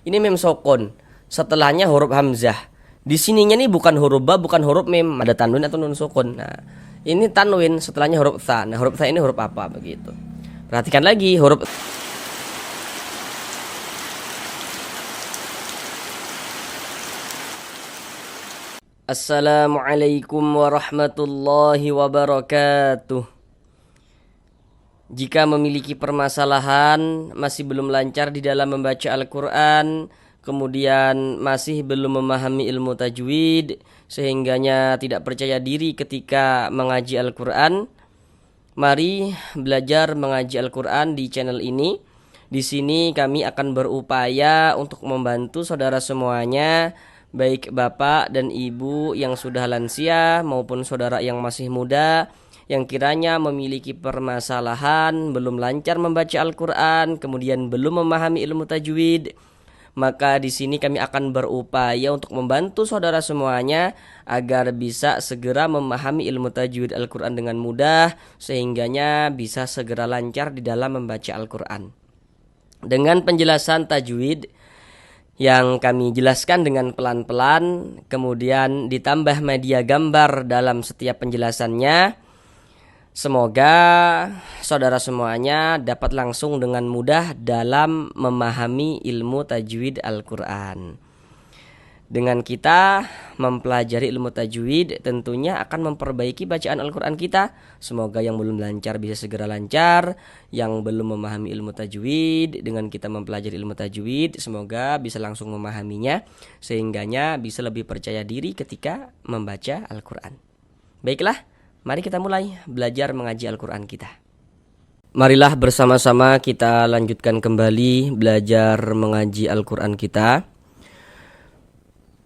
Ini mem sukun, setelahnya huruf hamzah. Di sininya nih bukan huruf ba, bukan huruf mem, ada tanwin atau nun sukun. Nah, ini tanwin, setelahnya huruf tha. Nah, huruf tha ini huruf apa begitu? Perhatikan lagi huruf. Assalamualaikum warahmatullahi wabarakatuh. Jika memiliki permasalahan, masih belum lancar di dalam membaca Al-Quran, kemudian masih belum memahami ilmu tajwid, sehingganya tidak percaya diri ketika mengaji Al-Quran, mari belajar mengaji Al-Quran di channel ini. Di sini kami akan berupaya untuk membantu saudara semuanya, baik bapak dan ibu yang sudah lansia maupun saudara yang masih muda, yang kiranya memiliki permasalahan, belum lancar membaca Al-Quran, kemudian belum memahami ilmu tajwid. Maka di sini kami akan berupaya untuk membantu saudara semuanya agar bisa segera memahami ilmu tajwid Al-Quran dengan mudah, sehingganya bisa segera lancar di dalam membaca Al-Quran. Dengan penjelasan tajwid yang kami jelaskan dengan pelan-pelan, kemudian ditambah media gambar dalam setiap penjelasannya, semoga saudara semuanya dapat langsung dengan mudah dalam memahami ilmu tajwid Al-Quran. Dengan kita mempelajari ilmu tajwid, tentunya akan memperbaiki bacaan Al-Quran kita. Semoga yang belum lancar bisa segera lancar, yang belum memahami ilmu tajwid, dengan kita mempelajari ilmu tajwid, semoga bisa langsung memahaminya, sehingganya bisa lebih percaya diri ketika membaca Al-Quran. Baiklah, mari kita mulai belajar mengaji Al-Quran kita. Marilah bersama-sama kita lanjutkan kembali belajar mengaji Al-Quran kita.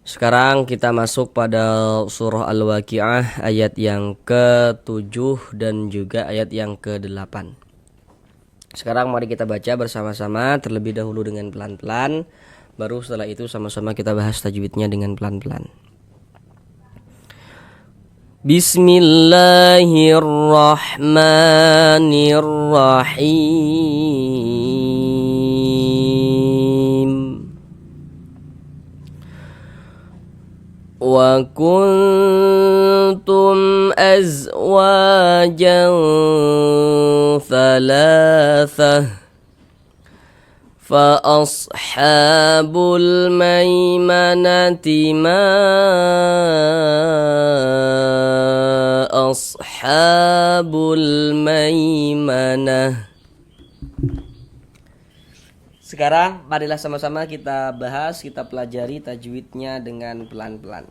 Sekarang kita masuk pada surah Al-Waqi'ah ayat yang ke-7 dan juga ayat yang ke-8. Sekarang mari kita baca bersama-sama terlebih dahulu dengan pelan-pelan, baru setelah itu sama-sama kita bahas tajwidnya dengan pelan-pelan. Bismillahirrahmanirrahim. Wa kuntum azwajan thalathah fa ashabul maimanati ma ashabul maimanah. Sekarang marilah sama-sama kita bahas, kita pelajari tajwidnya dengan pelan-pelan.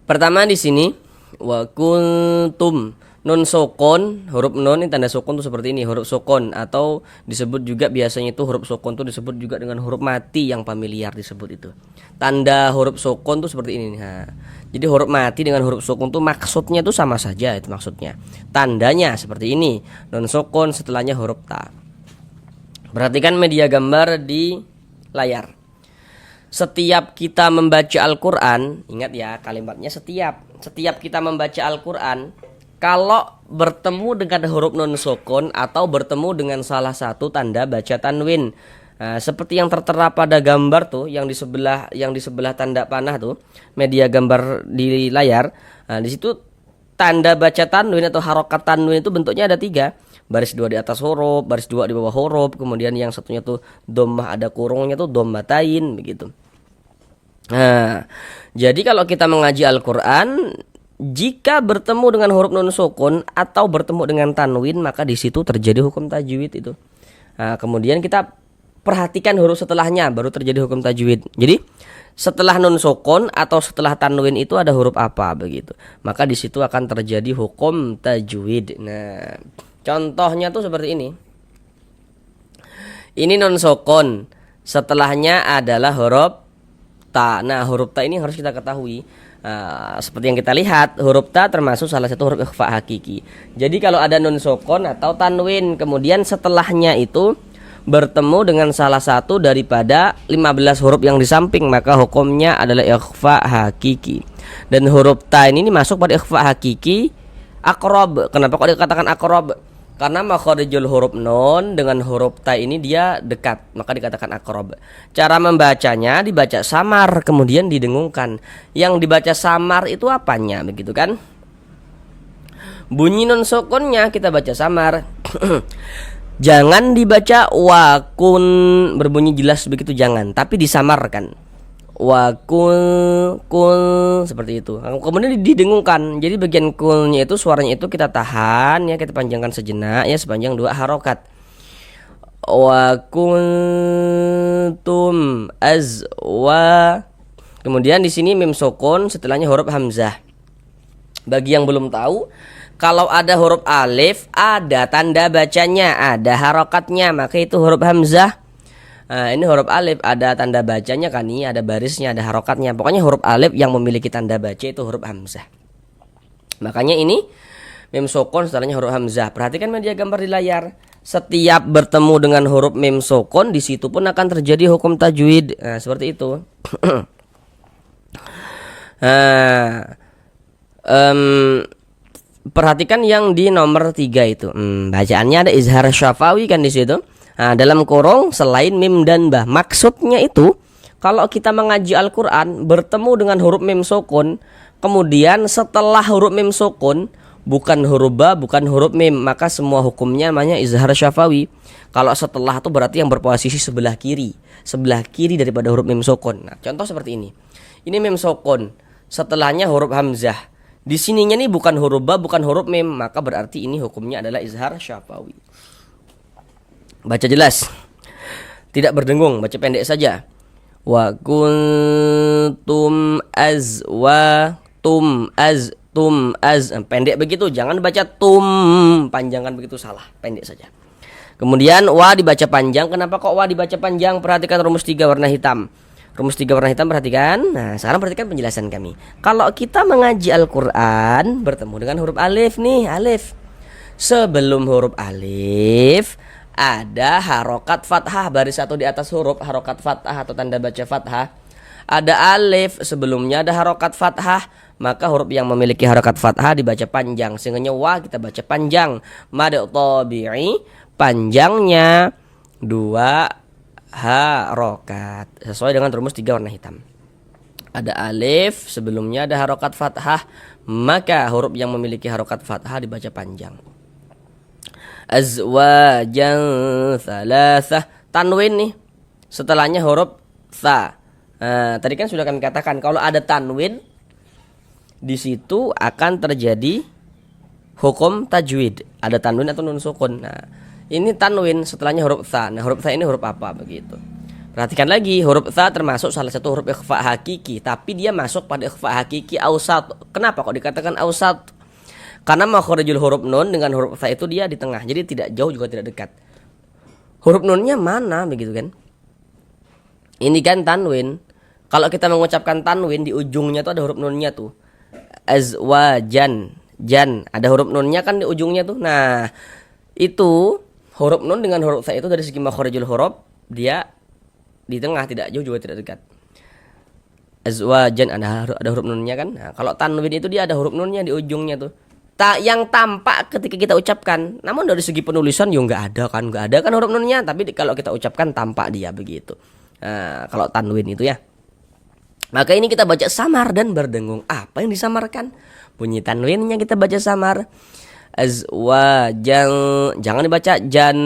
Pertama di sini wa kuntum, nun sukun, huruf nun ini tanda sukun tuh seperti ini, huruf sukun, atau disebut juga biasanya itu huruf sukun tuh disebut juga dengan huruf mati yang familiar disebut itu. Tanda huruf sukun tuh seperti ini. Nah, jadi huruf mati dengan huruf sukun tuh maksudnya tuh sama saja itu maksudnya. Tandanya seperti ini, nun sukun setelahnya huruf ta. Perhatikan media gambar di layar. Setiap kita membaca Al-Quran, ingat ya kalimatnya setiap kita membaca Al-Quran, kalau bertemu dengan huruf nun sukun atau bertemu dengan salah satu tanda baca tanwin, nah, seperti yang tertera pada gambar tuh, yang di sebelah tanda panah tuh, media gambar di layar. Nah, di situ tanda baca tanwin atau harokat tanwin itu bentuknya ada 3. Baris 2 di atas huruf, baris 2 di bawah huruf, kemudian yang satunya tuh dhammah ada kurungnya tuh dhammatain begitu. Nah, jadi kalau kita mengaji Al-Quran, jika bertemu dengan huruf nun sukun atau bertemu dengan tanwin, maka di situ terjadi hukum tajwid itu. Nah, kemudian kita perhatikan huruf setelahnya, baru terjadi hukum tajwid. Jadi setelah nun sukun atau setelah tanwin itu ada huruf apa begitu, maka di situ akan terjadi hukum tajwid. Nah, contohnya tuh seperti ini. Ini nun sukun, setelahnya adalah huruf ta. Nah, huruf ta ini harus kita ketahui. Seperti yang kita lihat, huruf ta termasuk salah satu huruf ikhfa hakiki. Jadi kalau ada nun sukun atau tanwin, kemudian setelahnya itu bertemu dengan salah satu daripada 15 huruf yang di samping, maka hukumnya adalah ikhfa hakiki. Dan huruf ta ini masuk pada ikhfa hakiki aqrab. Kenapa kok dikatakan aqrab? Karena makharijul huruf nun dengan huruf ta ini dia dekat, maka dikatakan aqrab. Cara membacanya dibaca samar kemudian didengungkan. Yang dibaca samar itu apanya, begitu kan? Bunyi nun sukunnya kita baca samar. Jangan dibaca wakun berbunyi jelas begitu, jangan, tapi disamarkan. Wakul kul seperti itu. Kemudian didengungkan. Jadi bagian kulnya itu suaranya itu kita tahan ya, kita panjangkan sejenak ya sepanjang 2 harokat. Wakuntum azwa. Kemudian di sini mim sukun setelahnya huruf hamzah. Bagi yang belum tahu, kalau ada huruf alif ada tanda bacanya, ada harokatnya, maka itu huruf hamzah. Nah, ini huruf alif ada tanda bacanya kan, ini ada barisnya, ada harokatnya. Pokoknya huruf alif yang memiliki tanda baca itu huruf hamzah. Makanya ini mim sukun setelahnya huruf hamzah. Perhatikan media gambar di layar. Setiap bertemu dengan huruf mim sukun di situ pun akan terjadi hukum tajwid. Nah, seperti itu. Perhatikan yang di nomor 3 itu. Bacaannya ada izhar syafawi kan di situ. Nah, dalam kurung selain mim dan ba. Maksudnya itu kalau kita mengaji Al-Quran bertemu dengan huruf mim sukun, kemudian setelah huruf mim sukun bukan huruf ba, bukan huruf mim, maka semua hukumnya namanya izhar syafawi. Kalau setelah itu berarti yang berposisi sebelah kiri daripada huruf mim sukun. Nah, contoh seperti ini. Ini mim sukun, setelahnya huruf hamzah. Di sininya nih bukan huruf ba, bukan huruf mim, maka berarti ini hukumnya adalah izhar syafawi. Baca jelas, tidak berdengung, baca pendek saja. Wa kuntum tum az, pendek begitu, jangan baca tum panjangan begitu, salah, pendek saja. Kemudian wa dibaca panjang. Kenapa kok wa dibaca panjang? Perhatikan rumus 3 warna hitam. Rumus 3 warna hitam, perhatikan. Nah, sekarang perhatikan penjelasan kami. Kalau kita mengaji Al-Quran bertemu dengan huruf alif nih, alif. Sebelum huruf alif ada harokat fathah, baris satu di atas huruf harokat fathah atau tanda baca fathah. Ada alif, sebelumnya ada harokat fathah, maka huruf yang memiliki harokat fathah dibaca panjang. Sehingga wa kita baca panjang. Mad tabi'i panjangnya 2 harokat sesuai dengan rumus 3 warna hitam. Ada alif, sebelumnya ada harokat fathah, maka huruf yang memiliki harokat fathah dibaca panjang. Azwajan thalathah, tanwin nih setelahnya huruf tha. Nah, tadi kan sudah kami katakan kalau ada tanwin di situ akan terjadi hukum tajwid. Ada tanwin atau nun sukun. Nah, ini tanwin setelahnya huruf tha. Nah, huruf tha ini huruf apa begitu? Perhatikan lagi, huruf tha termasuk salah satu huruf ikhfa hakiki, tapi dia masuk pada ikhfa hakiki ausat. Kenapa kok dikatakan ausat? Karena makharijul huruf nun dengan huruf tha itu dia di tengah. Jadi tidak jauh juga tidak dekat. Huruf nunnya mana begitu kan? Ini kan tanwin. Kalau kita mengucapkan tanwin di ujungnya tuh ada huruf nunnya tuh. Azwajan, jan, ada huruf nunnya kan di ujungnya tuh. Nah, itu huruf nun dengan huruf tha itu dari segi makharijul huruf dia di tengah, tidak jauh juga tidak dekat. Azwajan ada huruf nunnya kan? Nah, kalau tanwin itu dia ada huruf nunnya di ujungnya tuh. Yang tampak ketika kita ucapkan. Namun dari segi penulisan ya nggak ada kan huruf nunnya, tapi kalau kita ucapkan tampak dia begitu. Nah, kalau tanwin itu ya. Maka ini kita baca samar dan berdengung. Apa yang disamarkan? Bunyi tanwinnya kita baca samar. Azwajan, jangan dibaca jan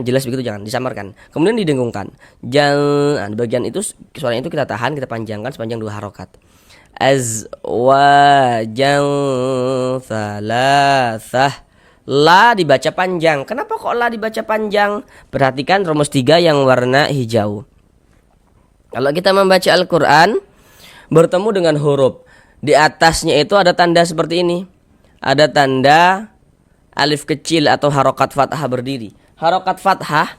jelas begitu, jangan disamarkan. Kemudian didengungkan. Jan, nah, di bagian itu suaranya itu kita tahan, kita panjangkan sepanjang 2 harokat. Azwajan thalathah, la dibaca panjang. Kenapa kok la dibaca panjang? Perhatikan rumus 3 yang warna hijau. Kalau kita membaca Al-Quran bertemu dengan huruf, di atasnya itu ada tanda seperti ini. Ada tanda alif kecil atau harokat fathah berdiri. Harokat fathah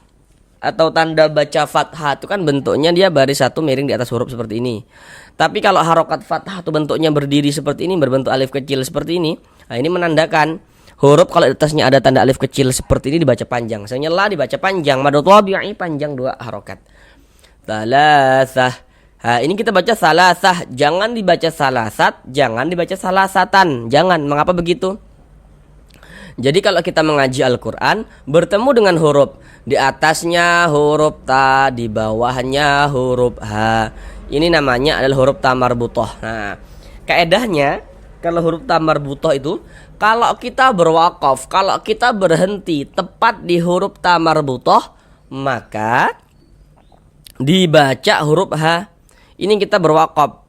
atau tanda baca fathah itu kan bentuknya dia baris satu miring di atas huruf seperti ini. Tapi kalau harokat fathah itu bentuknya berdiri seperti ini, berbentuk alif kecil seperti ini. Nah, ini menandakan huruf kalau di atasnya ada tanda alif kecil seperti ini dibaca panjang. Misalnya la dibaca panjang, mad tabi'i panjang 2 harokat. Thalathah. Nah, ini kita baca salasah, jangan dibaca salasat, jangan dibaca salasatan. Jangan. Mengapa begitu? Jadi kalau kita mengaji Al-Quran, bertemu dengan huruf, di atasnya huruf ta, di bawahnya huruf ha, ini namanya adalah huruf ta marbutoh. Nah, kaedahnya kalau huruf ta marbutoh itu, kalau kita berwakaf, kalau kita berhenti tepat di huruf ta marbutoh, maka dibaca huruf ha. Ini kita berwakaf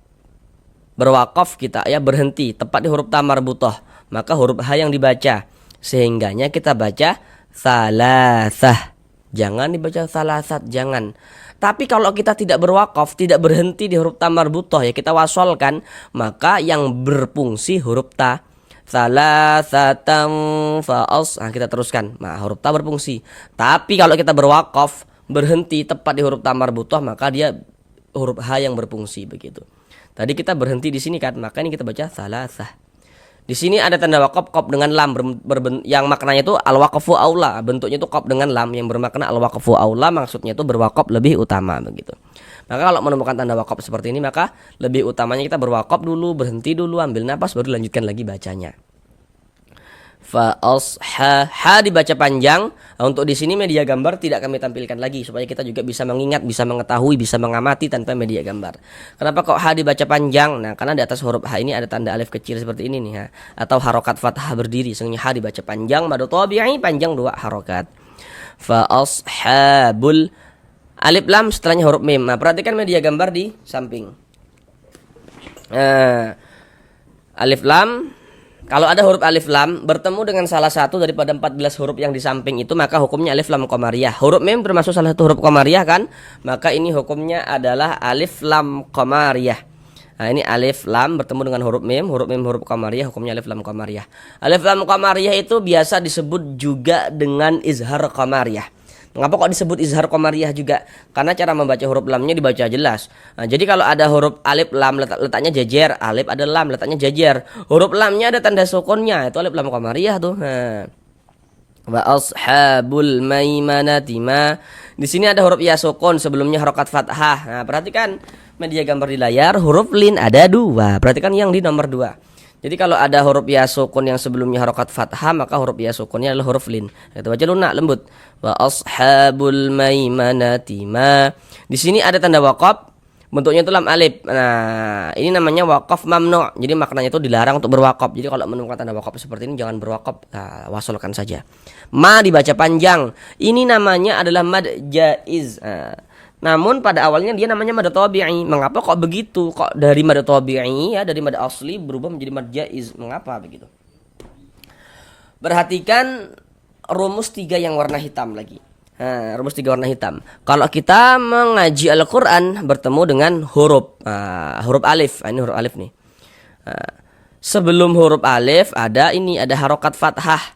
kita ya, berhenti tepat di huruf ta marbutoh, maka huruf ha yang dibaca. Sehingganya kita baca salasah. Jangan dibaca salasat, jangan. Tapi kalau kita tidak berwakaf, tidak berhenti di huruf ta marbutoh ya, kita wasolkan, maka yang berfungsi huruf ta. Salasatam fa'os. Nah, kita teruskan. Nah, huruf ta berfungsi. Tapi kalau kita berwakaf, berhenti tepat di huruf ta marbutoh, maka dia huruf ha yang berfungsi begitu. Tadi kita berhenti di sini kan, maka ini kita baca salasah. Di sini ada tanda wakaf qaf dengan lam yang maknanya itu al-waqfu aula, bentuknya itu qaf dengan lam yang bermakna al-waqfu aula, maksudnya itu berwakaf lebih utama begitu. Maka kalau menemukan tanda wakaf seperti ini, maka lebih utamanya kita berwakaf dulu, berhenti dulu, ambil napas, baru lanjutkan lagi bacanya. Ha dibaca panjang. Untuk di sini media gambar tidak kami tampilkan lagi supaya kita juga bisa mengingat, bisa mengetahui, bisa mengamati tanpa media gambar. Kenapa kok ha dibaca panjang? Nah, karena di atas huruf ha ini ada tanda alif kecil seperti ini nih ha, atau harokat fathah berdiri. Sehingga ha dibaca panjang, madu tabi'i panjang 2 harokat. Fa ashabul alif lam setelahnya huruf mim. Nah, perhatikan media gambar di samping. Alif lam, kalau ada huruf alif lam bertemu dengan salah satu daripada 14 huruf yang di samping itu, maka hukumnya alif lam qamariyah. Huruf mim termasuk salah satu huruf qamariyah kan? Maka ini hukumnya adalah alif lam qamariyah. Nah, ini alif lam bertemu dengan huruf mim huruf qamariyah, hukumnya alif lam qamariyah. Alif lam qamariyah itu biasa disebut juga dengan izhar qamariyah. Mengapa kok disebut izhar qamariyah juga? Karena cara membaca huruf lamnya dibaca jelas. Nah, jadi kalau ada huruf alif lam letaknya jajar, alif ada lam letaknya jajar. Huruf lamnya ada tanda sukunnya, itu alif lam qamariyah tuh. Nah. Wa ashabul maimanati ma. Di sini ada huruf ya sukun, sebelumnya harokat fathah. Nah, perhatikan media gambar di layar, huruf lin ada 2. Perhatikan yang di nomor 2. Jadi kalau ada huruf ya sukun yang sebelumnya harokat fathah, maka huruf ya sukunnya adalah huruf lin. Kita baca lunak, lembut. Wa ashabul maimanati ma. Di sini ada tanda waqaf, bentuknya itu lam alif. Nah, ini namanya waqaf mamnu. Jadi maknanya itu dilarang untuk berwaqaf. Jadi kalau menemukan tanda waqaf seperti ini jangan berwaqaf. Nah, wasolkan saja. Ma dibaca panjang. Ini namanya adalah mad jaiz. Namun pada awalnya dia namanya mad tabi'i. Mengapa kok begitu? Kok dari mad tabi'i ya, dari mad asli berubah menjadi mad jaiz? Mengapa begitu? Perhatikan rumus 3 yang warna hitam lagi. Rumus 3 warna hitam. Kalau kita mengaji Al-Quran bertemu dengan huruf alif. Ini huruf alif nih. Sebelum huruf alif ada harokat fathah.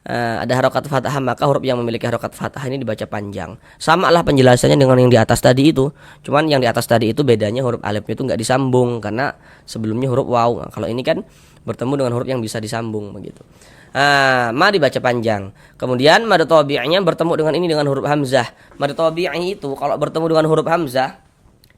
Ada harokat fathah, maka huruf yang memiliki harokat fathah ini dibaca panjang. Sama lah penjelasannya dengan yang di atas tadi itu. Cuman yang di atas tadi itu bedanya huruf alifnya itu nggak disambung karena sebelumnya huruf waw. Nah, kalau ini kan bertemu dengan huruf yang bisa disambung begitu. Ma dibaca panjang. Kemudian mad tabi'nya bertemu dengan dengan huruf hamzah. Mad tabi'i itu kalau bertemu dengan huruf hamzah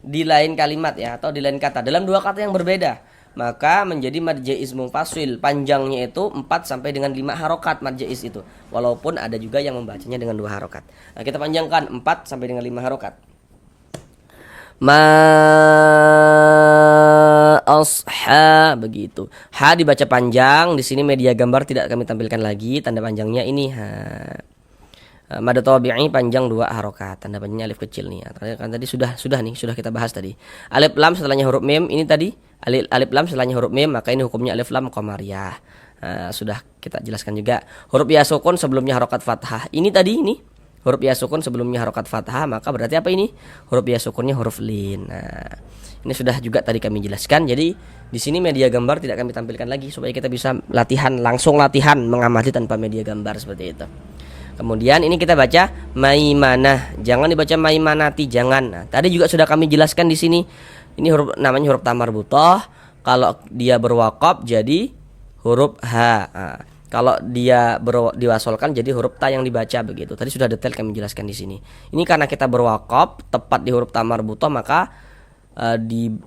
di lain kalimat ya, atau di lain kata, dalam 2 kata yang berbeda, maka menjadi mad jaiz munfasil. Panjangnya itu 4 sampai dengan 5 harokat mad jaiz itu. Walaupun ada juga yang membacanya dengan 2 harokat. Nah, kita panjangkan 4 sampai dengan 5 harokat. Ma asha begitu. Ha dibaca panjang. Di sini media gambar tidak kami tampilkan lagi tanda panjangnya ini ha. Mad tabi'i panjang 2 harokat. Tanda panjangnya alif kecil nih. Kan tadi sudah kita bahas tadi. Alif lam setelahnya huruf mim, ini tadi alif lam setelahnya huruf mim, maka ini hukumnya alif lam qamariyah. Sudah kita jelaskan juga. Huruf ya sukun sebelumnya harokat fathah. Ini huruf ya sukun sebelumnya harokat fathah, maka berarti apa ini? Huruf ya sukunnya huruf lin. Nah, ini sudah juga tadi kami jelaskan. Jadi di sini media gambar tidak kami tampilkan lagi supaya kita bisa langsung latihan mengamati tanpa media gambar seperti itu. Kemudian ini kita baca maimanah. Jangan dibaca maimanati, jangan. Nah, tadi juga sudah kami jelaskan di sini. Ini huruf namanya huruf ta marbuthah. Kalau dia berwaqaf jadi huruf ha. Nah, kalau dia diwasolkan jadi huruf ta yang dibaca begitu. Tadi sudah detail kami jelaskan di sini. Ini karena kita berwaqaf tepat di huruf ta marbuthah, maka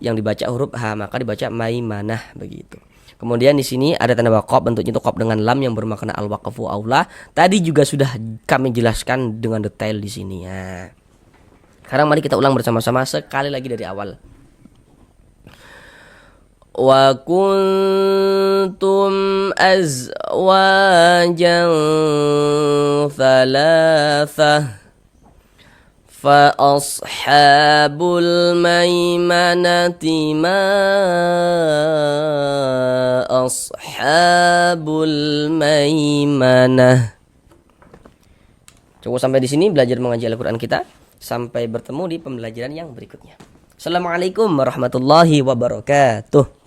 yang dibaca huruf ha, maka dibaca maimanah begitu. Kemudian di sini ada tanda waqaf, bentuknya itu qaf dengan lam yang bermakna al-waqfu aula. Tadi juga sudah kami jelaskan dengan detail di sini ya. Sekarang mari kita ulang bersama-sama sekali lagi dari awal. Wa kuntum azwajan thalathah fa ashabul maimanati ma ashabul maimanah. Cukup sampai di sini belajar mengaji Al-Qur'an kita. Sampai bertemu di pembelajaran yang berikutnya. Assalamualaikum warahmatullahi wabarakatuh.